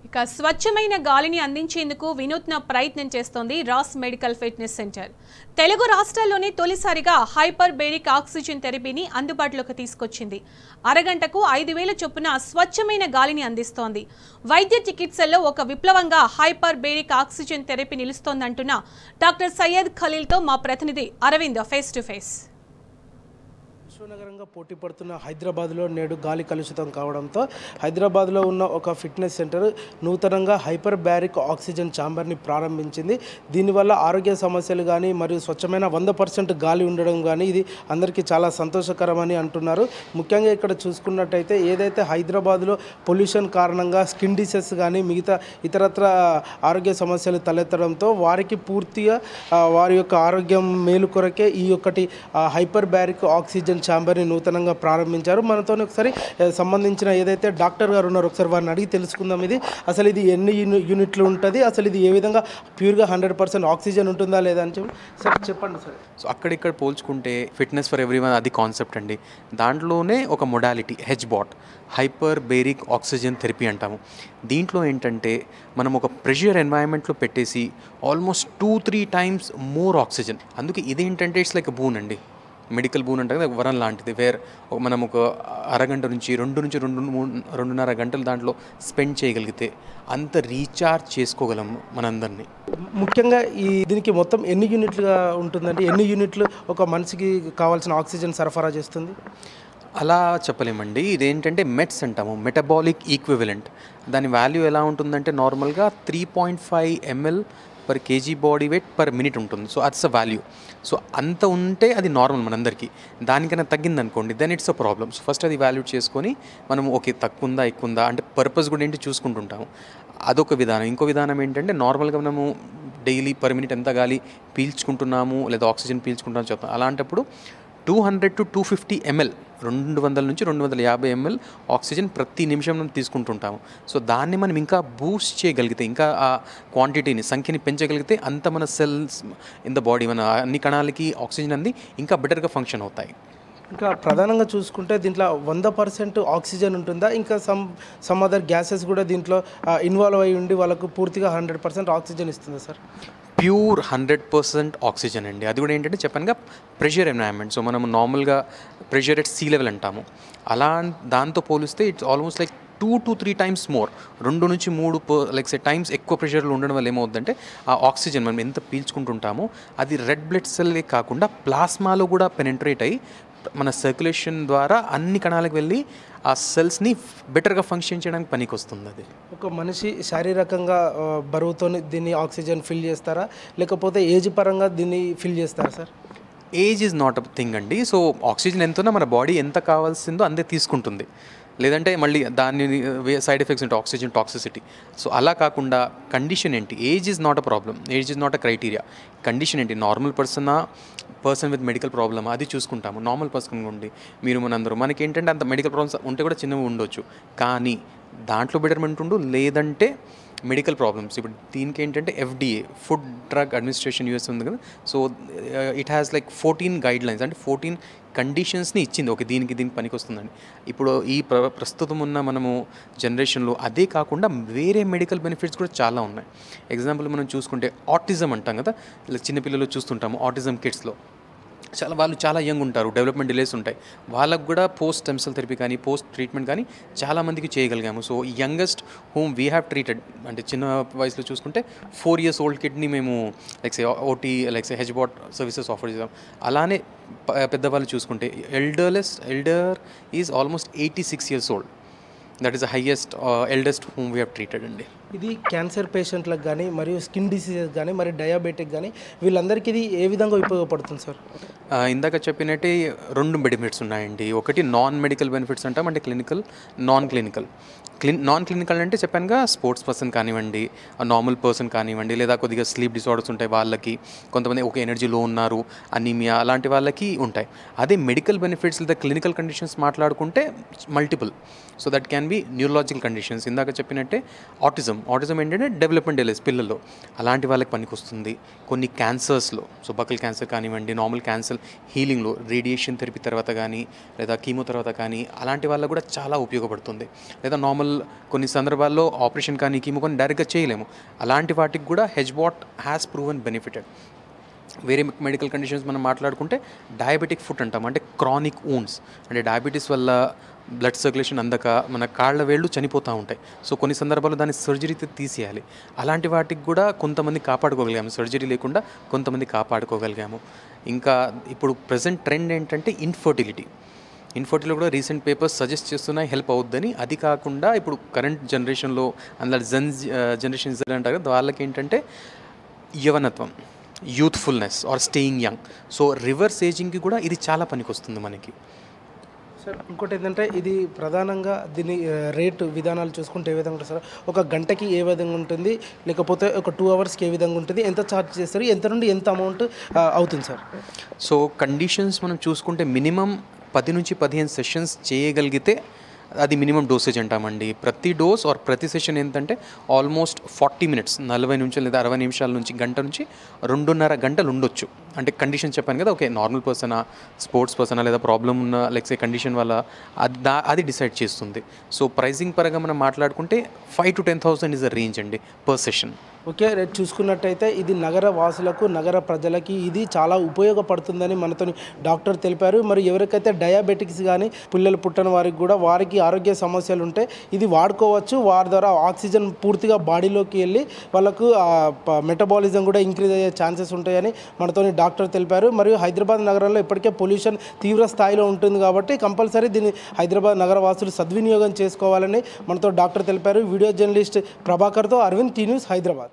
ఇక స్వచ్ఛమైన గాలిని అందించేందుకు వినూత్న ప్రయత్నం చేస్తోంది రాస్ మెడికల్ ఫిట్నెస్ సెంటర్. తెలుగు రాష్ట్రాల్లోనే తొలిసారిగా హైపర్ బేరిక్ ఆక్సిజన్ థెరపీని అందుబాటులోకి తీసుకొచ్చింది. అరగంటకు 5,000 చొప్పున స్వచ్ఛమైన గాలిని అందిస్తోంది. వైద్య చికిత్సల్లో ఒక విప్లవంగా హైపర్ బేరిక్ ఆక్సిజన్ థెరపీ నిలుస్తోందంటున్న డాక్టర్ సయ్యద్ ఖలీల్తో మా ప్రతినిధి అరవింద్ ఫేస్ టు ఫేస్. విశ్వనగరంగా పోటీ పడుతున్న హైదరాబాద్లో నేడు గాలి కలుషితం కావడంతో హైదరాబాద్లో ఉన్న ఒక ఫిట్నెస్ సెంటర్ నూతనంగా హైపర్ బ్యారిక్ ఆక్సిజన్ ఛాంబర్ని ప్రారంభించింది. దీనివల్ల ఆరోగ్య సమస్యలు కానీ మరియు స్వచ్ఛమైన 100% గాలి ఉండడం కానీ ఇది అందరికీ చాలా సంతోషకరమని అంటున్నారు. ముఖ్యంగా ఇక్కడ చూసుకున్నట్టయితే ఏదైతే హైదరాబాద్లో పొల్యూషన్ కారణంగా స్కిన్ డిసీజెస్ కానీ మిగతా ఇతరత్ర ఆరోగ్య సమస్యలు తలెత్తడంతో వారికి పూర్తిగా వారి యొక్క ఆరోగ్యం మేలు కొరకే ఈ ఒక్కటి హైపర్ బ్యారిక్ ఆక్సిజన్ ఛాంబర్ని నూతనంగా ప్రారంభించారు. మనతో ఒకసారి సంబంధించిన ఏదైతే డాక్టర్ గారు ఉన్నారో ఒకసారి వారిని అడిగి తెలుసుకుందాం. ఇది అసలు ఇది ఎన్ని యూనిట్లు ఉంటుంది, అసలు ఇది ఏ విధంగా ప్యూర్గా 100% ఆక్సిజన్ ఉంటుందా లేదా అని సార్ చెప్పండి సార్. సో అక్కడిక్కడ పోల్చుకుంటే ఫిట్నెస్ ఫర్ ఎవ్రీవన్ అది కాన్సెప్ట్ అండి. దాంట్లోనే ఒక modality హెచ్బాట్ hyper baric oxygen therapy అంటాము. దీంట్లో ఏంటంటే మనం ఒక ప్రెషర్ ఎన్వైరన్మెంట్లో పెట్టేసి ఆల్మోస్ట్ 2-3 టైమ్స్ మోర్ ఆక్సిజన్. అందుకే ఇదేంటంటే ఇట్స్ లైక్ బూన్ అండి, మెడికల్ బూన్ అంటే కదా వరం లాంటిది. మనం ఒక అరగంట నుంచి 2-2.5 గంటలు దాంట్లో స్పెండ్ చేయగలిగితే అంత రీఛార్జ్ చేసుకోగలం మనందరినీ. ముఖ్యంగా దీనికి మొత్తం ఎన్ని యూనిట్లుగా ఉంటుందండి? ఎన్ని యూనిట్లు ఒక మనిషికి కావాల్సిన ఆక్సిజన్ సరఫరా చేస్తుంది? అలా చెప్పలేమండి. ఇదేంటంటే మెట్స్ అంటాము, మెటబాలిక్ ఈక్వివలెంట్. దాని వాల్యూ ఎలా ఉంటుందంటే నార్మల్గా 3.5 ml per kg body weight per minute ఉంటుంది. So it's a value. So అంత ఉంటే అది నార్మల్ మనందరికీ. దానికన్నా తగ్గిందనుకోండి then it's a problem. So first అది వాల్యూట్ చేసుకొని మనం ఓకే తక్కువ ఉందా ఎక్కువ ఉందా అంటే పర్పస్ కూడా ఏంటి చూసుకుంటుంటాము. అదొక విధానం. ఇంకో విధానం ఏంటంటే నార్మల్గా మనము డైలీ పర్ మినిట్ ఎంత గాలి పీల్చుకుంటున్నాము లేదా ఆక్సిజన్ పీల్చుకుంటున్నాము చెప్తాం. అలాంటప్పుడు 200 to 250 ml 200 నుంచి 250 ml ఆక్సిజన్ ప్రతి నిమిషం మనం తీసుకుంటుంటాము. సో దాన్ని మనం ఇంకా బూస్ట్ చేయగలిగితే, ఇంకా ఆ క్వాంటిటీని సంఖ్యని పెంచగలిగితే అంత మన సెల్స్ ఇన్ ద బాడీ మన అన్ని కణాలకి ఆక్సిజన్ అంది ఇంకా బెటర్గా ఫంక్షన్ అవుతాయి. ఇంకా ప్రధానంగా చూసుకుంటే దీంట్లో 100% ఆక్సిజన్ ఉంటుందా, ఇంకా సమ్ అదర్ గ్యాసెస్ కూడా దీంట్లో ఇన్వాల్వ్ అయ్యి ఉండి వాళ్ళకు పూర్తిగా 100% ఆక్సిజన్ ఇస్తుందా సార్? ప్యూర్ 100% ఆక్సిజన్ అండి. అది కూడా ఏంటంటే చెప్పానుగా ప్రెషర్ ఎన్వైరన్మెంట్. సో మనం నార్మల్గా ప్రెషర్ ఎట్ సీ లెవెల్ అంటాము. అలా దాంతో పోలిస్తే it's almost like 2 to 3 times more, 2 నుంచి 3 లైక్ టైమ్స్ ఎక్కువ ప్రెషర్లో ఉండడం వల్ల ఏమవుతుందంటే ఆ ఆక్సిజన్ మనం ఎంత పీల్చుకుంటుంటామో అది రెడ్ బ్లడ్ సెల్లే కాకుండా ప్లాస్మాలో కూడా పెనెంట్రేట్ అయ్యి మన సర్క్యులేషన్ ద్వారా అన్ని కణాలకు వెళ్ళి ఆ సెల్స్ని బెటర్గా ఫంక్షన్ చేయడానికి పనికి వస్తుంది. అది ఒక మనిషి శారీరకంగా బరువుతో దీన్ని ఆక్సిజన్ ఫిల్ చేస్తారా, లేకపోతే ఏజ్ పరంగా దీన్ని ఫిల్ చేస్తారా sir? Age is not a thing అండి. సో ఆక్సిజన్ ఎంతున్నా మన బాడీ ఎంత కావాల్సిందో అంతే తీసుకుంటుంది. లేదంటే మళ్ళీ దాని సైడ్ ఎఫెక్ట్స్ ఉంటాయి, ఆక్సిజన్ టాక్సిసిటీ. సో అలా కాకుండా కండిషన్ ఏంటి, age is not a problem, age is not a criteria. Condition ఏంటి, normal person with medical problem అది చూసుకుంటాము. నార్మల్ పర్సన్ ఉండి మీరు మనందరూ మనకి ఏంటంటే అంత మెడికల్ ప్రాబ్లమ్స్ ఉంటే కూడా చిన్నవి ఉండొచ్చు, కానీ దాంట్లో బెటర్మెంట్ ఉండు. లేదంటే మెడికల్ ప్రాబ్లమ్స్, ఇప్పుడు దీనికి ఏంటంటే FDA food drug administration US ఉంది కదా. So it has like 14 guidelines అంటే 14 కండిషన్స్ని ఇచ్చింది. ఓకే దీనికి పనికి వస్తుందండి. ఇప్పుడు ఈ ప్రస్తుతం ఉన్న మనము జనరేషన్లో అదే కాకుండా వేరే మెడికల్ బెనిఫిట్స్ కూడా చాలా ఉన్నాయి. ఎగ్జాంపుల్ మనం చూసుకుంటే ఆటిజం అంటాం కదా, చిన్నపిల్లలు చూస్తుంటాము. ఆటిజం కిడ్స్లో వాళ్ళు చాలా యంగ్ ఉంటారు, డెవలప్మెంట్ డిలేస్ ఉంటాయి. వాళ్ళకు కూడా పోస్ట్ స్టెమ్ సెల్ థెరపీ కానీ పోస్ట్ ట్రీట్మెంట్ కానీ చాలామందికి చేయగలిగాము. So youngest whom we have treated అంటే చిన్న వయసులో చూసుకుంటే 4 years old కిడ్ని మేము like OT like HBOT services offer చేసాం. అలానే పెద్దవాళ్ళు చూసుకుంటే elder is almost 86 years old. That is the highest eldest whom we have treated అండి. ఇది క్యాన్సర్ పేషెంట్లకు కానీ మరియు స్కిన్ డిసీజెస్ కానీ మరి డయాబెటిక్ కానీ వీళ్ళందరికీ ఇది ఏ విధంగా ఉపయోగపడుతుంది సార్? ఇందాక చెప్పినట్టే 2 బెనిఫిట్స్ ఉన్నాయండి. ఒకటి నాన్ మెడికల్ బెనిఫిట్స్ అంటాం, అంటే clinical, non clinical. Non clinical అంటే చెప్పానుగా స్పోర్ట్స్ పర్సన్ కానివ్వండి, నార్మల్ పర్సన్ కానివ్వండి, లేదా కొద్దిగా స్లీప్ డిసార్డర్స్ ఉంటాయి వాళ్ళకి, కొంతమంది ఒక ఎనర్జీ లో ఉన్నారు, అనీమియా అలాంటి వాళ్ళకి ఉంటాయి. అదే మెడికల్ బెనిఫిట్స్ లేదా క్లినికల్ కండిషన్స్ మాట్లాడుకుంటే multiple. So that can be neurological conditions. ఇందాక చెప్పినట్టే ఆటిజం ఆటిజం ఏంటంటే డెవలప్మెంట్ డేలేస్ పిల్లల్లో, అలాంటి వాళ్ళకి పనికొస్తుంది. కొన్ని క్యాన్సర్స్లో, సో బకల్ క్యాన్సర్ కానివ్వండి, నార్మల్ క్యాన్సర్ హీలింగ్లో రేడియేషన్ థెరపీ తర్వాత కానీ లేదా కీమో తర్వాత కానీ అలాంటి వాళ్ళకు కూడా చాలా ఉపయోగపడుతుంది. లేదా నార్మల్ కొన్ని సందర్భాల్లో ఆపరేషన్ కానీ కీమో కానీ డైరెక్ట్గా చేయలేము, అలాంటి వాటికి కూడా హెచ్బాట్ హ్యాస్ ప్రూవెన్ బెనిఫిటెడ్. వేరే మెడికల్ కండిషన్స్ మనం మాట్లాడుకుంటే డయాబెటిక్ ఫుట్ అంటాం, అంటే క్రానిక్ ఊండ్స్, అంటే డయాబెటీస్ వల్ల బ్లడ్ సర్క్యులేషన్ అందక మన కాళ్ళ వేళ్ళు చనిపోతూ ఉంటాయి. సో కొన్ని సందర్భాల్లో దాన్ని సర్జరీతో తీసేయాలి. అలాంటి వాటికి కూడా కొంతమంది కాపాడుకోగలిగాము, సర్జరీ లేకుండా కొంతమంది కాపాడుకోగలిగాము. ఇంకా ఇప్పుడు ప్రజెంట్ ట్రెండ్ ఏంటంటే ఇన్ఫర్టిలిటీలో కూడా రీసెంట్ పేపర్స్ సజెస్ట్ చేస్తున్నాయి హెల్ప్ అవుద్దని. అది కాకుండా ఇప్పుడు కరెంట్ జనరేషన్లో అందులో జనరేషన్ అంటారు కదా, వాళ్ళకి ఏంటంటే యవనత్వం, youthfulness or staying young, so reverse ఏజింగ్కి కూడా ఇది చాలా పనికొస్తుంది మనకి. సార్ ఇంకోటి ఏంటంటే ఇది ప్రధానంగా దీని రేటు విధానాలు చూసుకుంటే ఏ విధంగా ఉంటుంది సార్? ఒక గంటకి ఏ విధంగా ఉంటుంది, లేకపోతే ఒక 2 అవర్స్కి ఏ విధంగా ఉంటుంది, ఎంత ఛార్జ్ చేస్తారు, ఎంత నుండి ఎంత అమౌంట్ అవుతుంది సార్? సో కండిషన్స్ మనం చూసుకుంటే మినిమం 10 నుంచి 15 సెషన్స్ చేయగలిగితే అది మినిమం డోసేజ్ అంటామండి. ప్రతి డోస్ ఆర్ ప్రతి సెషన్ ఏంటంటే ఆల్మోస్ట్ 40 మినిట్స్, 40 నిమిషాలు లేదా 60 నిమిషాల నుంచి గంట నుంచి 2.5 గంటలు ఉండొచ్చు. అంటే కండిషన్ చెప్పాను కదా, ఓకే నార్మల్ పర్సనా, స్పోర్ట్స్ పర్సనా, లేదా ప్రాబ్లమ్ ఉన్న లైక్సే కండిషన్ వల్ల అది డిసైడ్ చేస్తుంది. సో ప్రైసింగ్ పరంగా మనం మాట్లాడుకుంటే 5,000 to 10,000 ఇస్ ద రేంజ్ అండి పర్ సెషన్. ఓకే, రేపు చూసుకున్నట్టయితే ఇది నగర వాసులకు, నగర ప్రజలకి ఇది చాలా ఉపయోగపడుతుందని మనతో డాక్టర్ తెలిపారు. మరి ఎవరికైతే డయాబెటిక్స్ కానీ పిల్లలు పుట్టిన వారికి కూడా వారికి ఆరోగ్య సమస్యలు ఉంటే ఇది వాడుకోవచ్చు. వారి ద్వారా ఆక్సిజన్ పూర్తిగా బాడీలోకి వెళ్ళి వాళ్ళకు మెటబాలిజం కూడా ఇంక్రీజ్ అయ్యే ఛాన్సెస్ ఉంటాయని మనతో డాక్టర్ తెలిపారు. మరియు హైదరాబాద్ నగరంలో ఇప్పటికే పొల్యూషన్ తీవ్ర స్థాయిలో ఉంటుంది కాబట్టి కంపల్సరీ దీన్ని హైదరాబాద్ నగర వాసులు సద్వినియోగం చేసుకోవాలని మనతో డాక్టర్ తెలిపారు. వీడియో జర్నలిస్ట్ ప్రభాకర్తో అరవింద్, టీ న్యూస్, హైదరాబాద్.